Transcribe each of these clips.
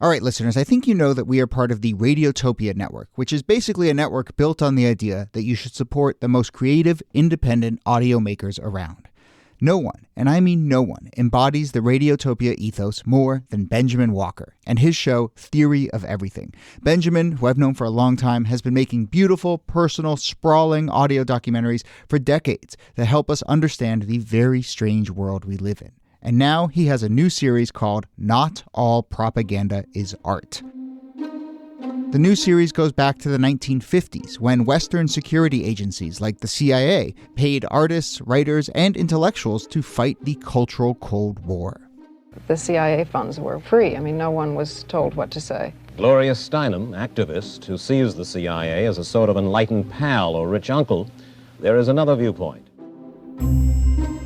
All right, listeners, I think you know that we are part of the Radiotopia Network, which is basically a network built on the idea that you should support the most creative, independent audio makers around. No one, and I mean no one, embodies the Radiotopia ethos more than Benjamin Walker and his show Theory of Everything. Benjamin, who I've known for a long time, has been making beautiful, personal, sprawling audio documentaries for decades that help us understand the very strange world we live in. And now he has a new series called Not All Propaganda is Art. The new series goes back to the 1950s when Western security agencies like the CIA paid artists, writers, and intellectuals to fight the cultural Cold War. The CIA funds were free. I mean, no one was told what to say. Gloria Steinem, activist who sees the CIA as a sort of enlightened pal or rich uncle, there is another viewpoint.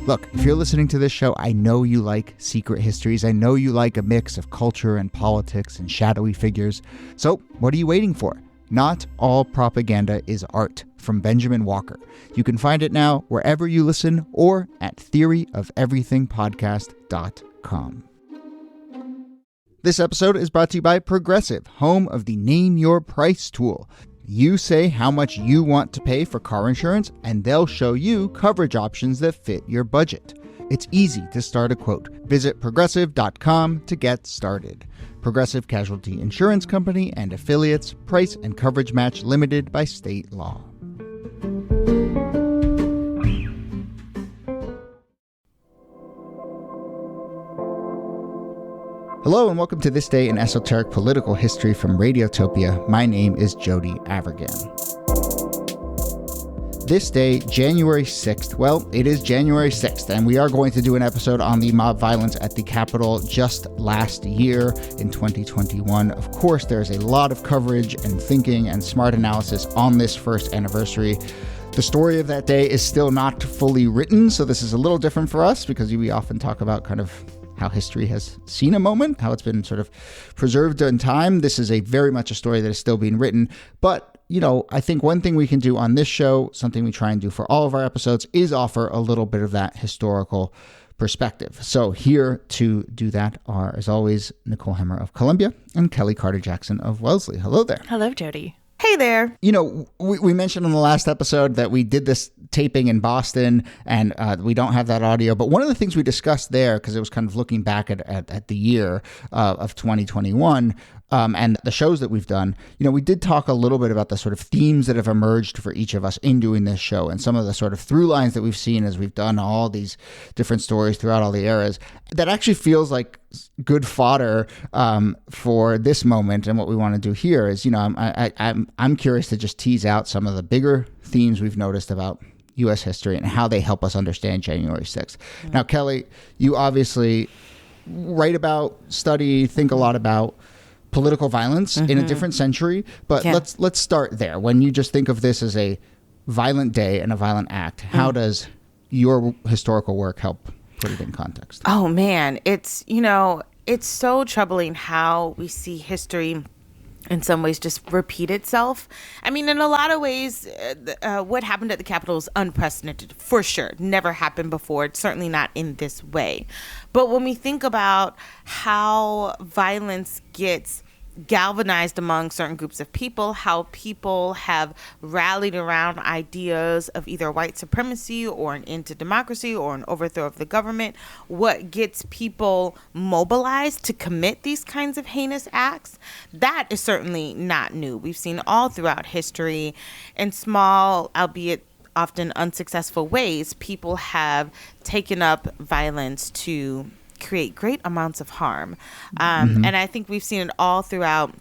Look, if you're listening to this show, I know you like secret histories. I know you like a mix of culture and politics and shadowy figures. So what are you waiting for? Not All Propaganda is Art from Benjamin Walker. You can find it now wherever you listen or at theoryofeverythingpodcast.com. This episode is brought to you by Progressive, home of the Name Your Price tool. You say how much you want to pay for car insurance, and they'll show you coverage options that fit your budget. It's easy to start a quote. Visit Progressive.com to get started. Progressive Casualty Insurance Company and Affiliates. Price and coverage match limited by state law. Hello and welcome to This Day in Esoteric Political History from Radiotopia. My name is Jody Avirgan. This day, January 6th, well, it is January 6th, and we are going to do an episode on the mob violence at the Capitol just last year in 2021. Of course, there's a lot of coverage and thinking and smart analysis on this first anniversary. The story of that day is still not fully written, so this is a little different for us because we often talk about kind of how history has seen a moment, how it's been sort of preserved in time. This is very much a story that is still being written. But, I think one thing we can do on this show, something we try and do for all of our episodes, is offer a little bit of that historical perspective. So here to do that are, as always, Nicole Hemmer of Columbia and Kelly Carter-Jackson of Wellesley. Hello there. Hello, Jody. Hey there. We mentioned on the last episode that we did this taping in Boston and we don't have that audio. But one of the things we discussed there, because it was kind of looking back at the year of 2021 and the shows that we've done, we did talk a little bit about the sort of themes that have emerged for each of us in doing this show and some of the sort of through lines that we've seen as we've done all these different stories throughout all the eras. That actually feels like good fodder for this moment. And what we want to do here is, I'm curious to just tease out some of the bigger themes we've noticed about U.S. history and how they help us understand January 6th. Mm-hmm. Now, Kelly, you obviously write about, study, think a lot about political violence in a different century. But let's start there. When you just think of this as a violent day and a violent act, how does your historical work help put it in context? Oh, man. It's so troubling how we see history in some ways just repeat itself. I mean, in a lot of ways, what happened at the Capitol is unprecedented, for sure. Never happened before. It's certainly not in this way. But when we think about how violence gets galvanized among certain groups of people, how people have rallied around ideas of either white supremacy or an end to democracy or an overthrow of the government, what gets people mobilized to commit these kinds of heinous acts, that is certainly not new. We've seen all throughout history in small, albeit often unsuccessful ways, people have taken up violence to create great amounts of harm. And I think we've seen it all throughout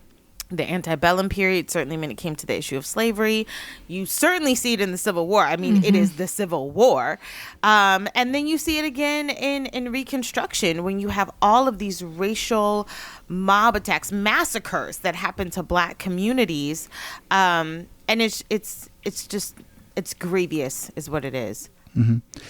the antebellum period, certainly when it came to the issue of slavery. You certainly see it in the Civil War. I mean, it is the Civil War. And then you see it again in Reconstruction when you have all of these racial mob attacks, massacres that happen to Black communities. And it's grievous is what it is.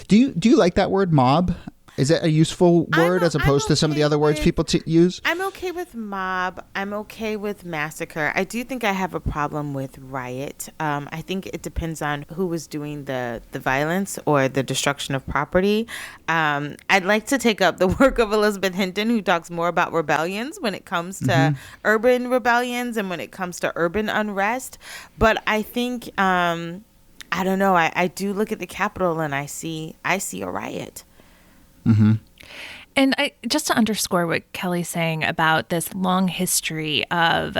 Do you like that word mob? Is it a useful word as opposed to some of the other words people use? I'm okay with mob. I'm okay with massacre. I do think I have a problem with riot. I think it depends on who was doing the violence or the destruction of property. I'd like to take up the work of Elizabeth Hinton, who talks more about rebellions when it comes to urban rebellions and when it comes to urban unrest. But I think, I don't know, I do look at the Capitol and I see a riot. Mm-hmm. And just to underscore what Kelly's saying about this long history of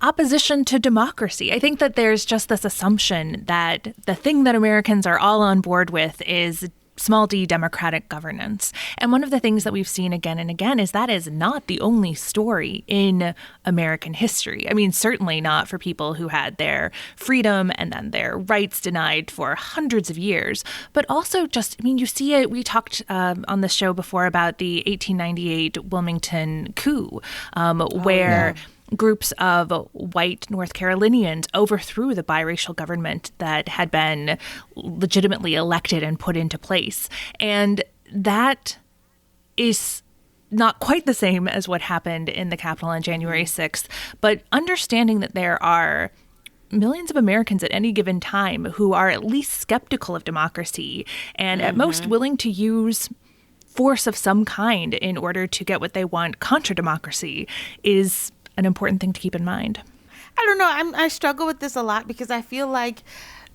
opposition to democracy, I think that there's just this assumption that the thing that Americans are all on board with is small d democratic governance. And one of the things that we've seen again and again is that is not the only story in American history. I mean, certainly not for people who had their freedom and then their rights denied for hundreds of years, but also just, I mean, you see it. We talked on the show before about the 1898 Wilmington coup, where groups of white North Carolinians overthrew the biracial government that had been legitimately elected and put into place. And that is not quite the same as what happened in the Capitol on January 6th, but understanding that there are millions of Americans at any given time who are at least skeptical of democracy and at most willing to use force of some kind in order to get what they want contra democracy is an important thing to keep in mind. I don't know. I struggle with this a lot because I feel like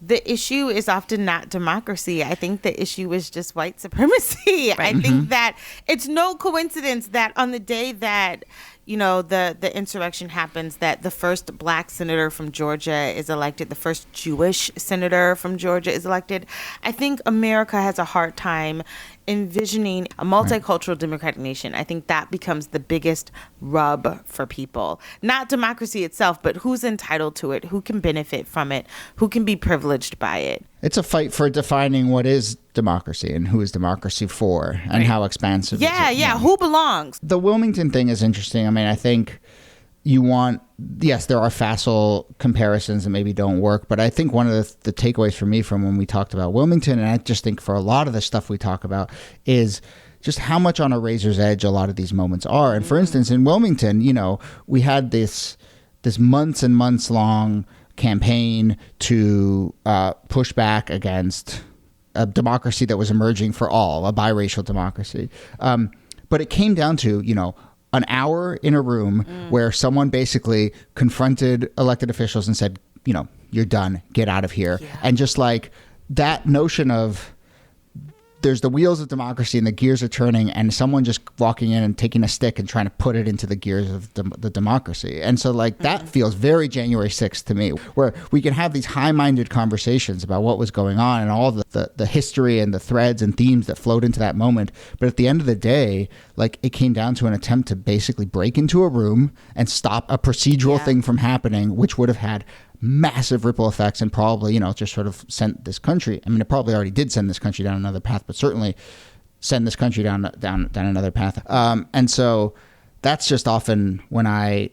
the issue is often not democracy. I think the issue is just white supremacy. Right. I think that it's no coincidence that on the day that, you know, the insurrection happens, that the first black senator from Georgia is elected, the first Jewish senator from Georgia is elected. I think America has a hard time envisioning a multicultural democratic nation. I think that becomes the biggest rub for people. Not democracy itself, but who's entitled to it, who can benefit from it, who can be privileged by it. It's a fight for defining what is democracy and who is democracy for and how expansive is it. Yeah, who belongs? The Wilmington thing is interesting. I mean, I think you want, yes, there are facile comparisons that maybe don't work, but I think one of the takeaways for me from when we talked about Wilmington, and I just think for a lot of the stuff we talk about, is just how much on a razor's edge a lot of these moments are. And for instance, in Wilmington, you know, we had this months and months long campaign to push back against a democracy that was emerging for all, a biracial democracy. But it came down to, you know, an hour in a room where someone basically confronted elected officials and said, you know, you're done, get out of here. Yeah. And just like that notion of there's the wheels of democracy and the gears are turning and someone just walking in and taking a stick and trying to put it into the gears of the democracy. And so like that feels very January 6th to me, where we can have these high-minded conversations about what was going on and all the history and the threads and themes that flowed into that moment. But at the end of the day, like it came down to an attempt to basically break into a room and stop a procedural thing from happening, which would have had massive ripple effects and probably, you know, just sort of sent this country. I mean, it probably already did send this country down another path, but certainly send this country down another path. And so that's just often when I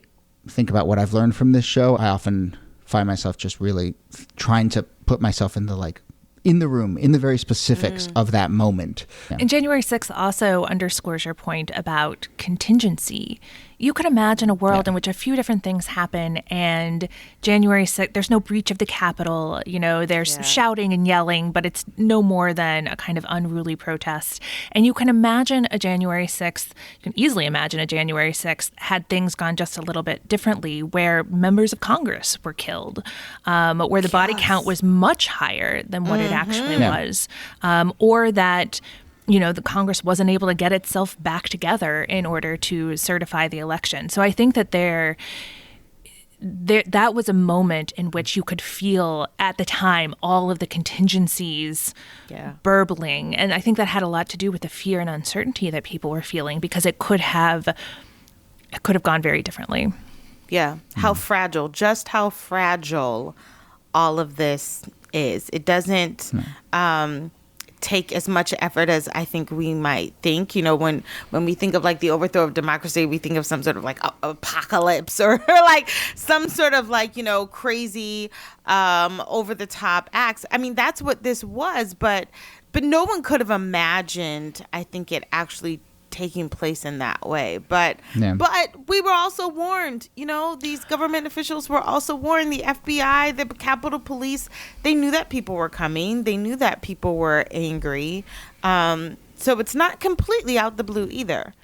think about what I've learned from this show, I often find myself just really trying to put myself in the room, in the very specifics of that moment. Yeah. And January 6th also underscores your point about contingency. You could imagine a world in which a few different things happen and January 6th, there's no breach of the Capitol, you know, there's shouting and yelling, but it's no more than a kind of unruly protest. And you can imagine a January 6th, you can easily imagine a January 6th had things gone just a little bit differently, where members of Congress were killed, where the body count was much higher than what it actually was, or that, you know, the Congress wasn't able to get itself back together in order to certify the election. So I think that that was a moment in which you could feel at the time all of the contingencies burbling. And I think that had a lot to do with the fear and uncertainty that people were feeling, because it could have gone very differently. Yeah. How fragile all of this is. It doesn't take as much effort as I think we might think. You know, when we think of like the overthrow of democracy, we think of some sort of like apocalypse or like some sort of like, you know, crazy over the top acts. I mean, that's what this was, but but no one could have imagined, I think, it actually taking place in that way. But we were also warned, these government officials were also warned. The FBI, the Capitol Police, they knew that people were coming. They knew that people were angry. So it's not completely out the blue either.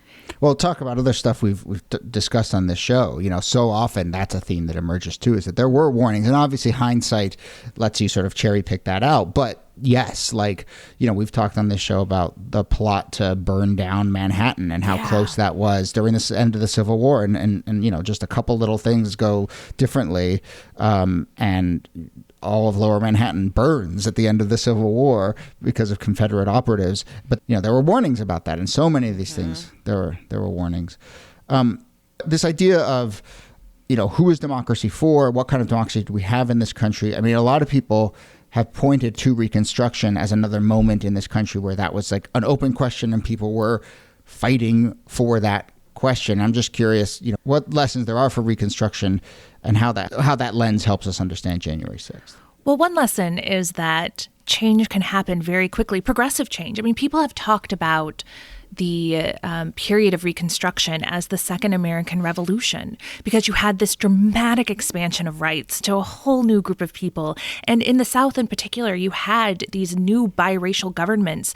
Well, talk about other stuff we've discussed on this show. So often that's a theme that emerges too, is that there were warnings, and obviously hindsight lets you sort of cherry pick that out. But yes, we've talked on this show about the plot to burn down Manhattan and how close that was during the end of the Civil War, and just a couple little things go differently, and all of Lower Manhattan burns at the end of the Civil War because of Confederate operatives. But there were warnings about that, and so many of these things there were warnings. This idea of who is democracy for? What kind of democracy do we have in this country? I mean, a lot of people have pointed to Reconstruction as another moment in this country where that was like an open question and people were fighting for that question. I'm just curious, what lessons there are for Reconstruction and how that lens helps us understand January 6th. Well, one lesson is that change can happen very quickly, progressive change. I mean, people have talked about the period of Reconstruction as the Second American Revolution, because you had this dramatic expansion of rights to a whole new group of people. And in the South in particular, you had these new biracial governments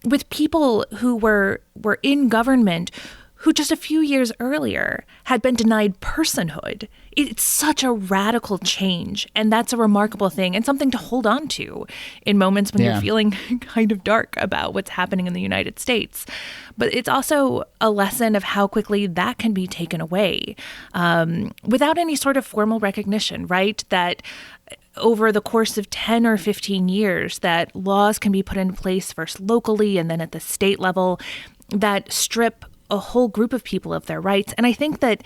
with people who were in government who just a few years earlier had been denied personhood. It's such a radical change, and that's a remarkable thing and something to hold on to in moments when you're feeling kind of dark about what's happening in the United States. But it's also a lesson of how quickly that can be taken away without any sort of formal recognition, right? That over the course of 10 or 15 years, that laws can be put in place first locally and then at the state level that strip a whole group of people of their rights. And I think that,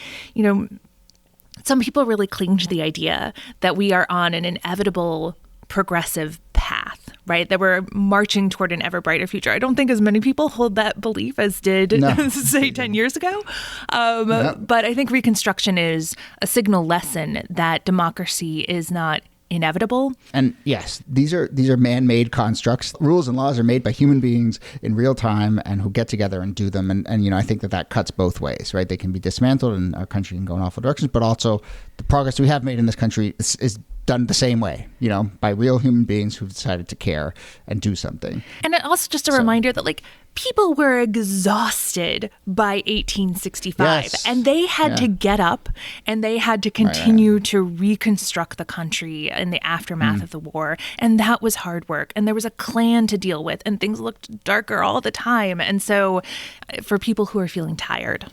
some people really cling to the idea that we are on an inevitable progressive path, right? That we're marching toward an ever brighter future. I don't think as many people hold that belief as did, say, 10 years ago. But I think Reconstruction is a signal lesson that democracy is not inevitable. And yes, these are man-made constructs. Rules and laws are made by human beings in real time and who get together and do them. And I think that cuts both ways, right? They can be dismantled and our country can go in awful directions, but also the progress we have made in this country is done the same way, by real human beings who've decided to care and do something. And also just a reminder that people were exhausted by 1865 and they had to get up and they had to continue to reconstruct the country in the aftermath of the war. And that was hard work. And there was a Klan to deal with and things looked darker all the time. And so for people who are feeling tired,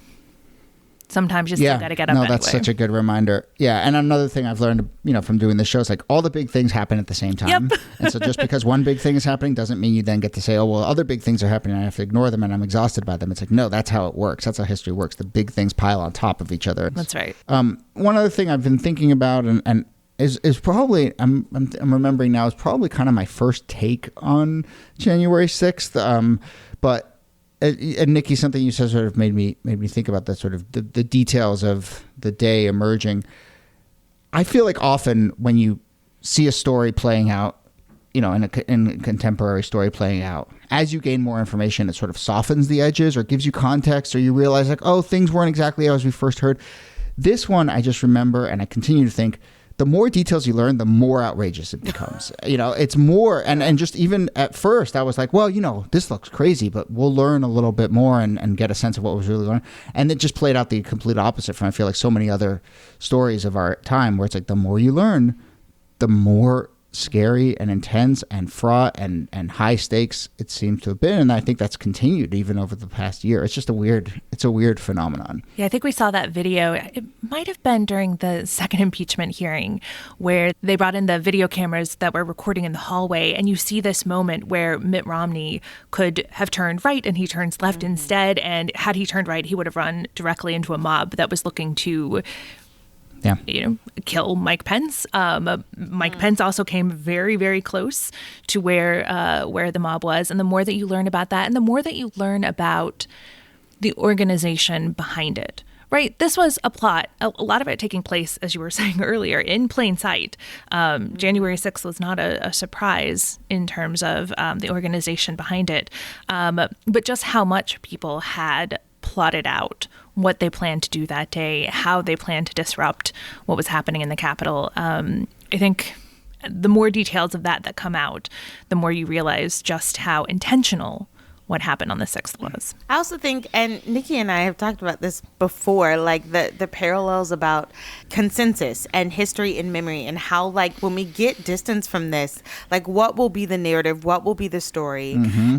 sometimes you still got to get up anyway. That's such a good reminder. Yeah, and another thing I've learned, from doing this show is all the big things happen at the same time. Yep. And so just because one big thing is happening doesn't mean you then get to say, oh, well, other big things are happening and I have to ignore them and I'm exhausted by them. It's no, that's how it works. That's how history works. The big things pile on top of each other. That's right. One other thing I've been thinking about and is probably, I'm remembering now, is probably kind of my first take on January 6th. But and Nikki, something you said sort of made me think about that sort of the details of the day emerging. I feel like often when you see a story playing out, in a contemporary story playing out, as you gain more information, it sort of softens the edges or gives you context, or you realize things weren't exactly as we first heard. This one, I just remember, and I continue to think, the more details you learn, the more outrageous it becomes. It's more, and just even at first, I was like, well, this looks crazy, but we'll learn a little bit more and get a sense of what was really going on. And it just played out the complete opposite from, I feel like, so many other stories of our time, where it's the more you learn, the more scary and intense and fraught and high stakes it seems to have been. And I think that's continued even over the past year. It's just a weird phenomenon. Yeah, I think we saw that video. It might have been during the second impeachment hearing where they brought in the video cameras that were recording in the hallway. And you see this moment where Mitt Romney could have turned right and he turns left instead. And had he turned right, he would have run directly into a mob that was looking to kill Mike Pence. Mike Pence also came very, very close to where the mob was. And the more that you learn about that, and the more that you learn about the organization behind it, Right. This was a plot, a lot of it taking place, as you were saying earlier, in plain sight. January 6th was not a surprise in terms of the organization behind it, but just how much people had plotted out what they planned to do that day, how they planned to disrupt what was happening in the Capitol. I think the more details of that come out, the more you realize just how intentional what happened on the 6th was. I also think, and Nikki and I have talked about this before, like the parallels about consensus and history and memory, and how, like, when we get distance from this, like, what will be the narrative, what will be the story,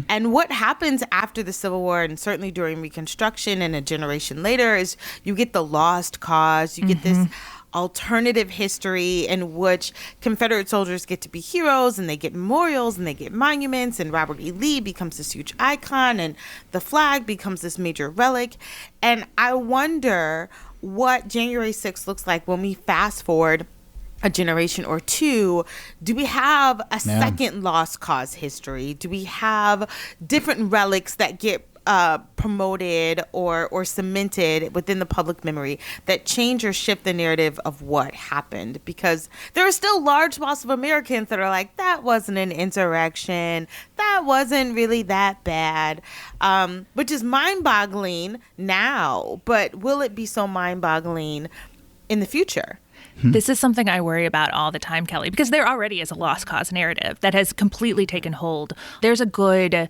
and what happens after the Civil War, and certainly during Reconstruction and a generation later, is you get the lost cause, you get this alternative history in which Confederate soldiers get to be heroes, and they get memorials and they get monuments, and Robert E. Lee becomes this huge icon, and the flag becomes this major relic. And I wonder what January 6th looks like when we fast forward a generation or two. Do we have a second lost cause history? Do we have different relics that get promoted or cemented within the public memory that change or shift the narrative of what happened? Because there are still large swaths of Americans that are like, that wasn't an insurrection, that wasn't really that bad, which is mind-boggling now, but will it be so mind-boggling in the future? This is something I worry about all the time, Kelly, because there already is a lost cause narrative that has completely taken hold. There's a good,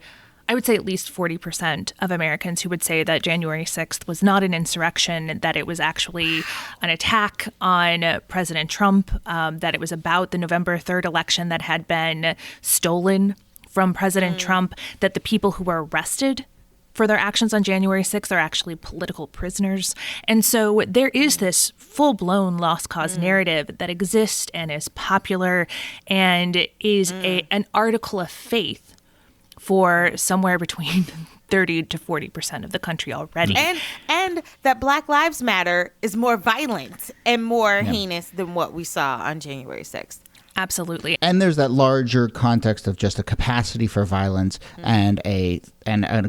I would say at least 40% of Americans who would say that January 6th was not an insurrection, that it was actually an attack on President Trump, that it was about the November 3rd election that had been stolen from President Trump, that the people who were arrested for their actions on January 6th are actually political prisoners. And so there is this full-blown lost cause narrative that exists and is popular and is an article of faith for somewhere between 30 to 40% of the country already. And that Black Lives Matter is more violent and more heinous than what we saw on January 6th. Absolutely. And there's that larger context of just a capacity for violence and a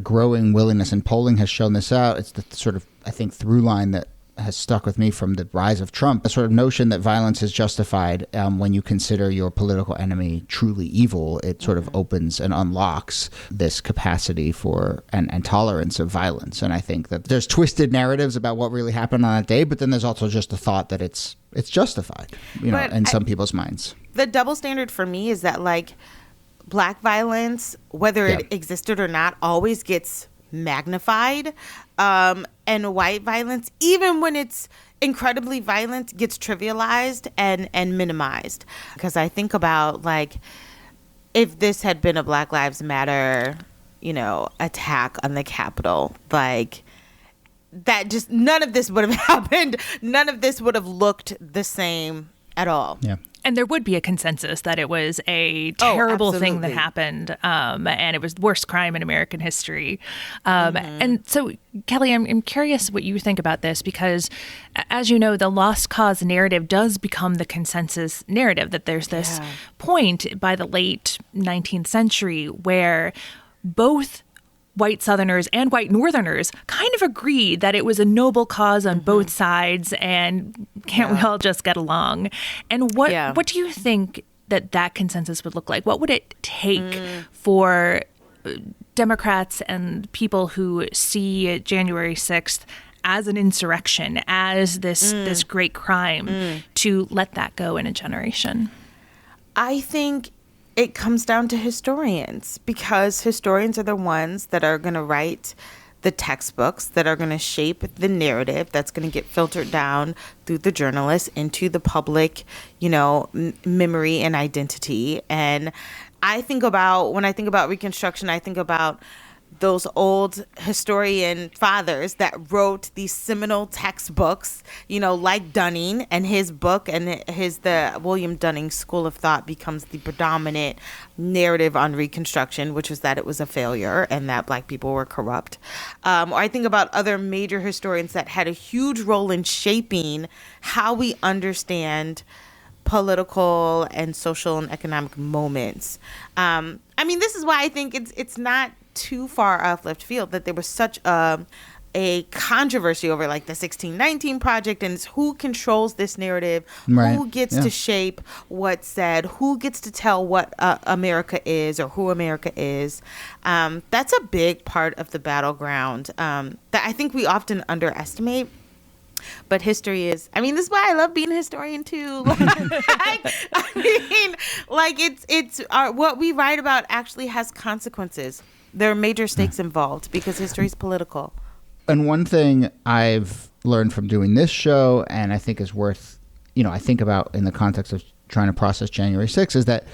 growing willingness, and polling has shown this out. It's the sort of, I think, through line that has stuck with me from the rise of Trump, a sort of notion that violence is justified when you consider your political enemy truly evil. It sort of opens and unlocks this capacity for and tolerance of violence. And I think that there's twisted narratives about what really happened on that day, but then there's also just the thought that it's justified, in some people's minds. The double standard for me is that, like, Black violence, whether it existed or not, always gets magnified, and white violence, even when it's incredibly violent, gets trivialized and minimized. Because I think about, like, if this had been a Black Lives Matter, attack on the Capitol, like, that just, none of this would have happened. None of this would have looked the same at all. Yeah. And there would be a consensus that it was a terrible thing that happened, and it was the worst crime in American history. And so, Kelly, I'm curious what you think about this, because, as you know, the lost cause narrative does become the consensus narrative, that there's this point by the late 19th century where both white Southerners and white Northerners kind of agree that it was a noble cause on both sides, and can't we all just get along? And what do you think that consensus would look like? What would it take for Democrats and people who see January 6th as an insurrection, as this great crime, to let that go in a generation? I think it comes down to historians, because historians are the ones that are going to write the textbooks, that are going to shape the narrative, that's going to get filtered down through the journalists into the public, memory and identity. And when I think about Reconstruction, I think about those old historian fathers that wrote these seminal textbooks, like Dunning and his book, and the William Dunning School of Thought becomes the predominant narrative on Reconstruction, which was that it was a failure and that Black people were corrupt. Or I think about other major historians that had a huge role in shaping how we understand political and social and economic moments. This is why I think it's not too far off left field that there was such a a controversy over like the 1619 Project, and it's who controls this narrative, Right. who gets Yeah. to shape what's said, who gets to tell what America is or who America is. That's a big part of the battleground that I think we often underestimate. But history is, I mean, this is why I love being a historian too. What we write about actually has consequences. There are major stakes involved because history is political. And one thing I've learned from doing this show, and I think is worth, I think about in the context of trying to process January 6th, is that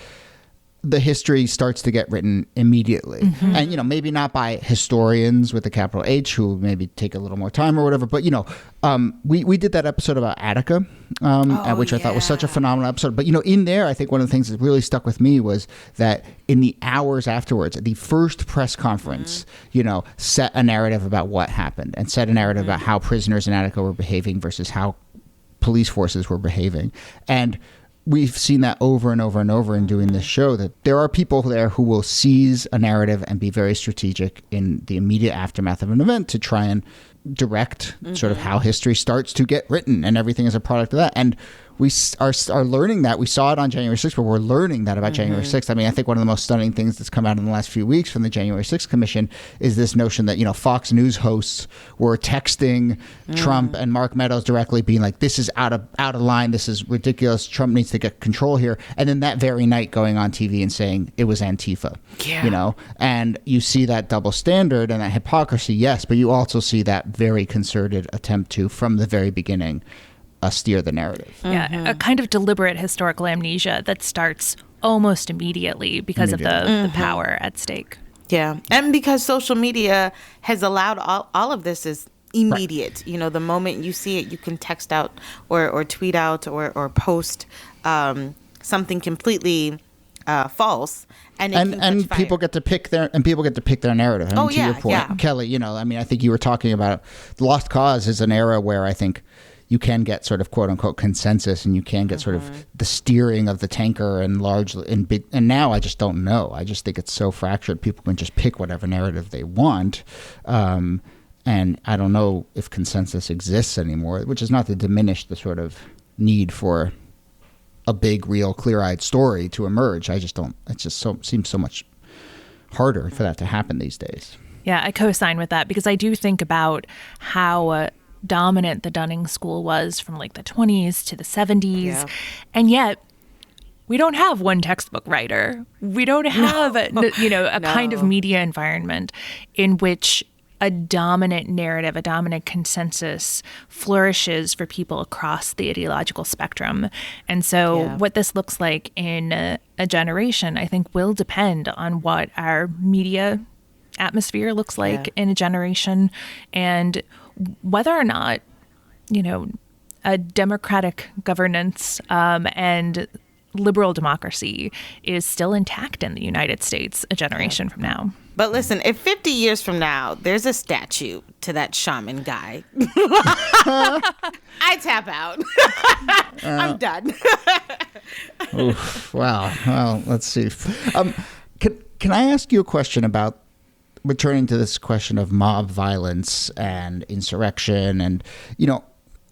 the history starts to get written immediately. Mm-hmm. And, maybe not by historians with a capital H who maybe take a little more time or whatever. But, we did that episode about Attica, which I thought was such a phenomenal episode. But, in there, I think one of the things that really stuck with me was that in the hours afterwards, the first press conference, set a narrative about what happened and set a narrative about how prisoners in Attica were behaving versus how police forces were behaving. And we've seen that over and over and over in doing this show, that there are people there who will seize a narrative and be very strategic in the immediate aftermath of an event to try and direct sort of how history starts to get written, and everything is a product of that. And we are learning that. We saw it on January 6th, but we're learning that about January 6th. I mean, I think one of the most stunning things that's come out in the last few weeks from the January 6th Commission is this notion that, Fox News hosts were texting Trump and Mark Meadows directly being like, this is out of line. This is ridiculous. Trump needs to get control here. And then that very night going on TV and saying it was Antifa, and you see that double standard and that hypocrisy. Yes. But you also see that very concerted attempt to, from the very beginning, steer the narrative. Yeah, a kind of deliberate historical amnesia that starts almost immediately because of the power at stake. Yeah, and because social media has allowed all of this is immediate. Right. The moment you see it, you can text out or tweet out or post something completely false, and people get to pick their narrative. To your point, Kelly, I think you were talking about Lost Cause is an era where I think you can get sort of quote unquote consensus, and you can get sort of the steering of the tanker and and now I just don't know. I just think it's so fractured. People can just pick whatever narrative they want. And I don't know if consensus exists anymore, which is not to diminish the sort of need for a big, real, clear-eyed story to emerge. I just don't, it just seems so much harder for that to happen these days. Yeah, I co-sign with that because I do think about how dominant the Dunning School was from like the 20s to the 70s. And yet we don't have one textbook writer. We don't have, kind of media environment in which a dominant narrative, a dominant consensus flourishes for people across the ideological spectrum. And so what this looks like in a generation, I think, will depend on what our media atmosphere looks like in a generation, and whether or not, a democratic governance and liberal democracy is still intact in the United States a generation from now. But listen, if 50 years from now there's a statue to that shaman guy, I tap out. I'm done. Oof, wow. Well, let's see. Can I ask you a question about returning to this question of mob violence and insurrection? And,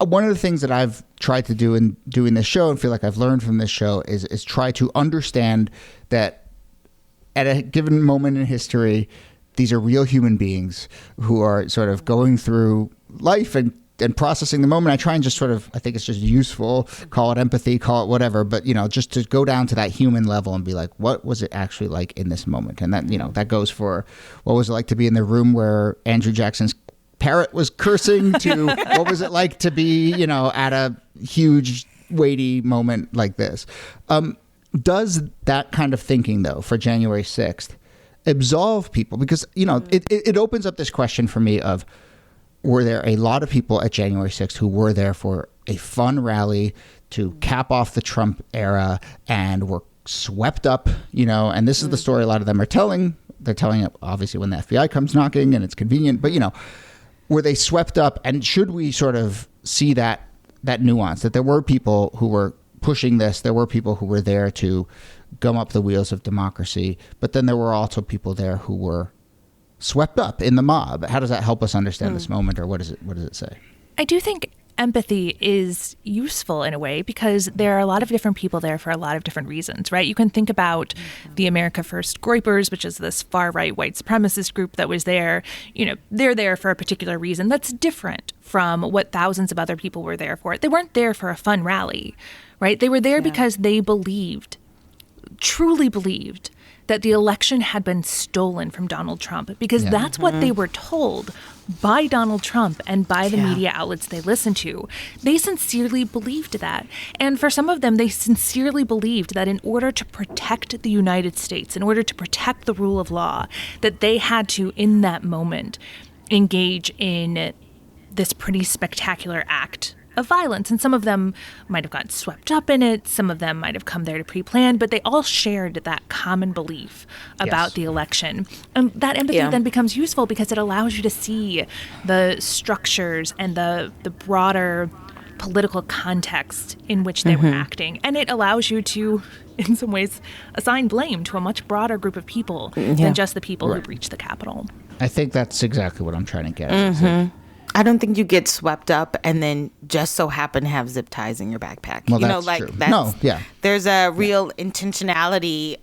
one of the things that I've tried to do in doing this show and feel like I've learned from this show is try to understand that at a given moment in history, these are real human beings who are sort of going through life and processing the moment. I try and just sort of, I think it's just useful, call it empathy, call it whatever, but, just to go down to that human level and be like, what was it actually like in this moment? And that, that goes for what was it like to be in the room where Andrew Jackson's parrot was cursing to what was it like to be, at a huge, weighty moment like this. Does that kind of thinking, though, for January 6th absolve people? Because, it opens up this question for me of, were there a lot of people at January 6th who were there for a fun rally to cap off the Trump era and were swept up, and this is the story a lot of them are telling. They're telling it, obviously, when the FBI comes knocking and it's convenient. But, were they swept up? And should we sort of see that nuance, that there were people who were pushing this, there were people who were there to gum up the wheels of democracy, but then there were also people there who were swept up in the mob. How does that help us understand this moment, or what does it say? I do think empathy is useful in a way because there are a lot of different people there for a lot of different reasons, right? You can think about the America First Groypers, which is this far-right white supremacist group that was there. They're there for a particular reason that's different from what thousands of other people were there for. They weren't there for a fun rally, right? They were there because they truly believed that the election had been stolen from Donald Trump, because that's what they were told by Donald Trump and by the media outlets they listened to. They sincerely believed that. And for some of them, they sincerely believed that in order to protect the United States, in order to protect the rule of law, that they had to, in that moment, engage in this pretty spectacular act of violence. And some of them might have gotten swept up in it. Some of them might have come there to pre-plan, but they all shared that common belief about the election. And that empathy then becomes useful because it allows you to see the structures and the broader political context in which they were acting. And it allows you to, in some ways, assign blame to a much broader group of people than just the people who breached the Capitol. I think that's exactly what I'm trying to get at. I don't think you get swept up and then just so happen to have zip ties in your backpack. Well, that's true. There's a real intentionality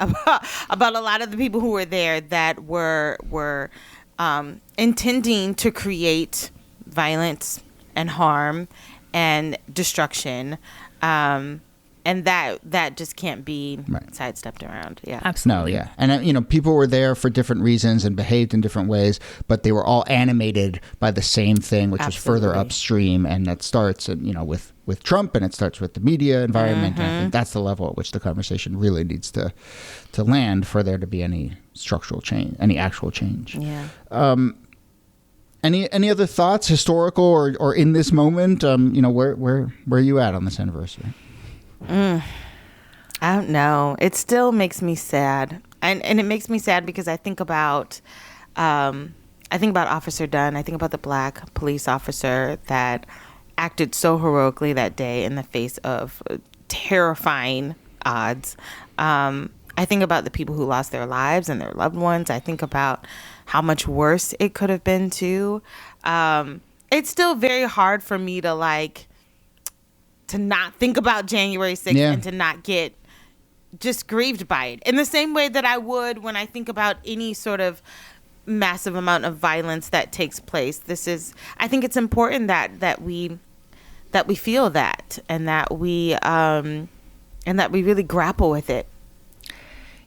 about a lot of the people who were there that were intending to create violence and harm and destruction. And that just can't be sidestepped around. Yeah, absolutely. No, yeah. And, people were there for different reasons and behaved in different ways, but they were all animated by the same thing, which was further upstream. And that starts, with Trump, and it starts with the media environment. And I think that's the level at which the conversation really needs to land for there to be any structural change, any actual change. Yeah. Any other thoughts, historical or in this moment? Where are you at on this anniversary? I don't know. It still makes me sad, and it makes me sad because I think about Officer Dunn. I think about the Black police officer that acted so heroically that day in the face of terrifying odds. I think about the people who lost their lives and their loved ones. I think about how much worse it could have been too. It's still very hard for me to not think about January 6th and to not get just grieved by it in the same way that I would when I think about any sort of massive amount of violence that takes place. I think it's important that we feel that and that we really grapple with it.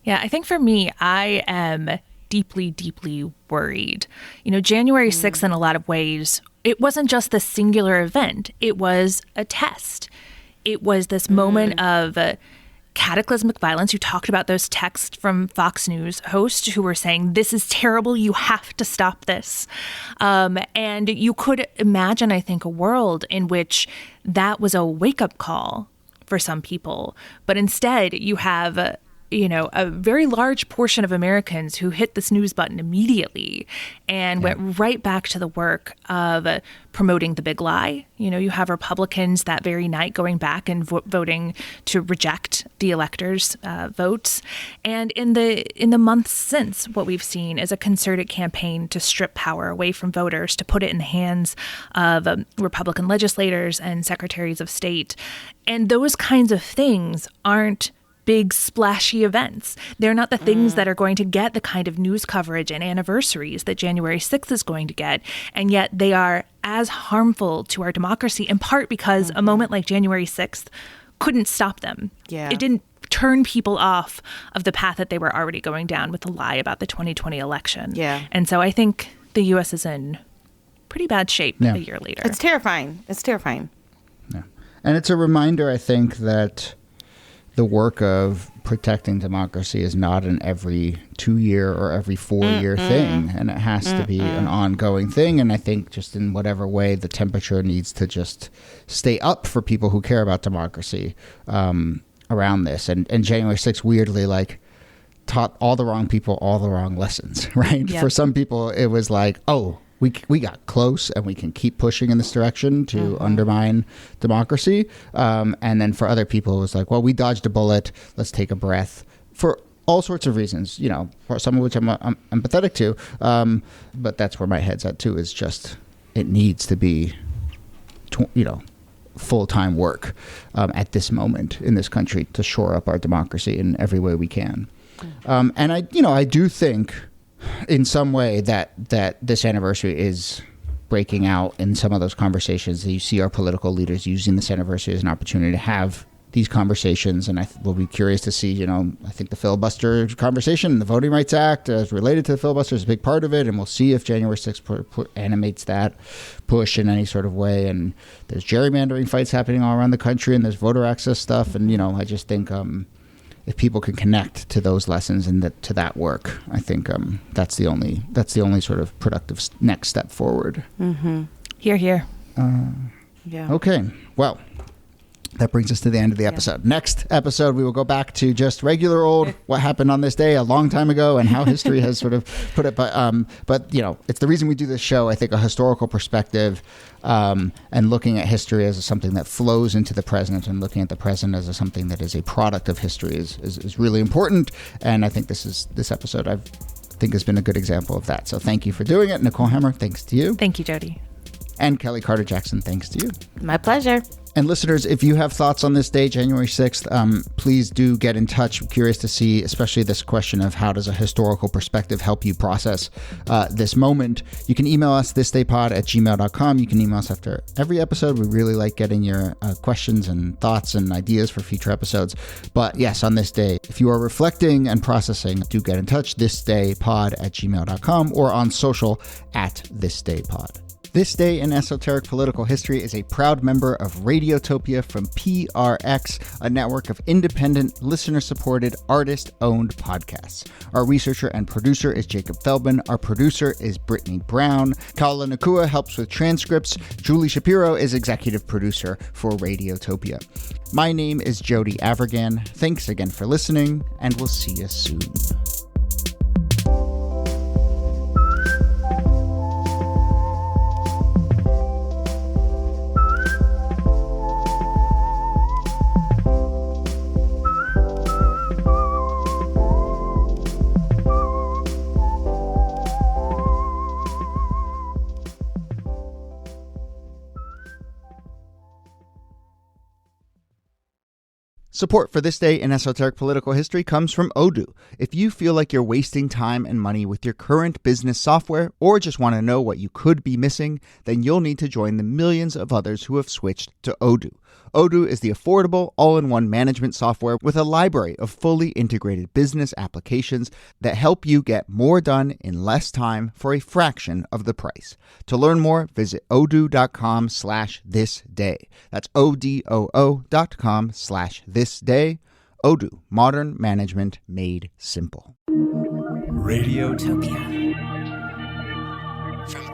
Yeah, I think for me, I am deeply, deeply worried. January 6th in a lot of ways, it wasn't just the singular event. It was a test. It was this moment of cataclysmic violence. You talked about those texts from Fox News hosts who were saying, this is terrible. You have to stop this. And you could imagine, I think, a world in which that was a wake-up call for some people. But instead, you have a very large portion of Americans who hit the snooze button immediately and went right back to the work of promoting the big lie. You have Republicans that very night going back and voting to reject the electors' votes. And in the months since, what we've seen is a concerted campaign to strip power away from voters, to put it in the hands of Republican legislators and secretaries of state. And those kinds of things aren't big splashy events. They're not the things that are going to get the kind of news coverage and anniversaries that January 6th is going to get. And yet they are as harmful to our democracy, in part because a moment like January 6th couldn't stop them. Yeah. It didn't turn people off of the path that they were already going down with the lie about the 2020 election. Yeah. And so I think the U.S. is in pretty bad shape a year later. It's terrifying. Yeah. And it's a reminder, I think, that the work of protecting democracy is not an every 2-year or every 4-year thing, and it has to be an ongoing thing. And I think just in whatever way the temperature needs to just stay up for people who care about democracy around this. And January 6th weirdly taught all the wrong people all the wrong lessons, right? Yep. For some people, it was like, oh, we got close and we can keep pushing in this direction to undermine democracy. And then for other people, it was like, well, we dodged a bullet. Let's take a breath. For all sorts of reasons, for some of which I'm empathetic to. But that's where my head's at too, is just it needs to be, full-time work at this moment in this country to shore up our democracy in every way we can. And I do think in some way that this anniversary is breaking out in some of those conversations. You see our political leaders using this anniversary as an opportunity to have these conversations, and I will be curious to see, I think the filibuster conversation, the Voting Rights Act as related to the filibuster is a big part of it, and we'll see if January 6th animates that push in any sort of way. And there's gerrymandering fights happening all around the country, and there's voter access stuff, and I just think if people can connect to those lessons and to that work, I think that's the only sort of productive next step forward. Mm-hmm. Here. Yeah. Okay. Well, that brings us to the end of the episode. Next episode, we will go back to just regular old what happened on this day a long time ago and how history has sort of put it. But it's the reason we do this show. I think a historical perspective and looking at history as something that flows into the present and looking at the present as something that is a product of history is really important. And I think this episode I think has been a good example of that. So thank you for doing it. Nicole Hammer, thanks to you. Thank you, Jody. And Kelly Carter Jackson, thanks to you. My pleasure. And listeners, if you have thoughts on this day, January 6th, please do get in touch. I'm curious to see, especially this question of how does a historical perspective help you process this moment. You can email us thisdaypod@gmail.com. You can email us after every episode. We really like getting your questions and thoughts and ideas for future episodes. But yes, on this day, if you are reflecting and processing, do get in touch, thisdaypod@gmail.com or on social @thisdaypod. This Day in Esoteric Political History is a proud member of Radiotopia from PRX, a network of independent, listener-supported, artist-owned podcasts. Our researcher and producer is Jacob Feldman. Our producer is Brittany Brown. Kaula Nakua helps with transcripts. Julie Shapiro is executive producer for Radiotopia. My name is Jody Avirgan. Thanks again for listening, and we'll see you soon. Support for This Day in Esoteric Political History comes from Odoo. If you feel like you're wasting time and money with your current business software or just want to know what you could be missing, then you'll need to join the millions of others who have switched to Odoo. Odoo is the affordable, all-in-one management software with a library of fully integrated business applications that help you get more done in less time for a fraction of the price. To learn more, visit odoo.com/thisday. That's odoo.com/thisday. Odoo, modern management made simple. Radiotopia from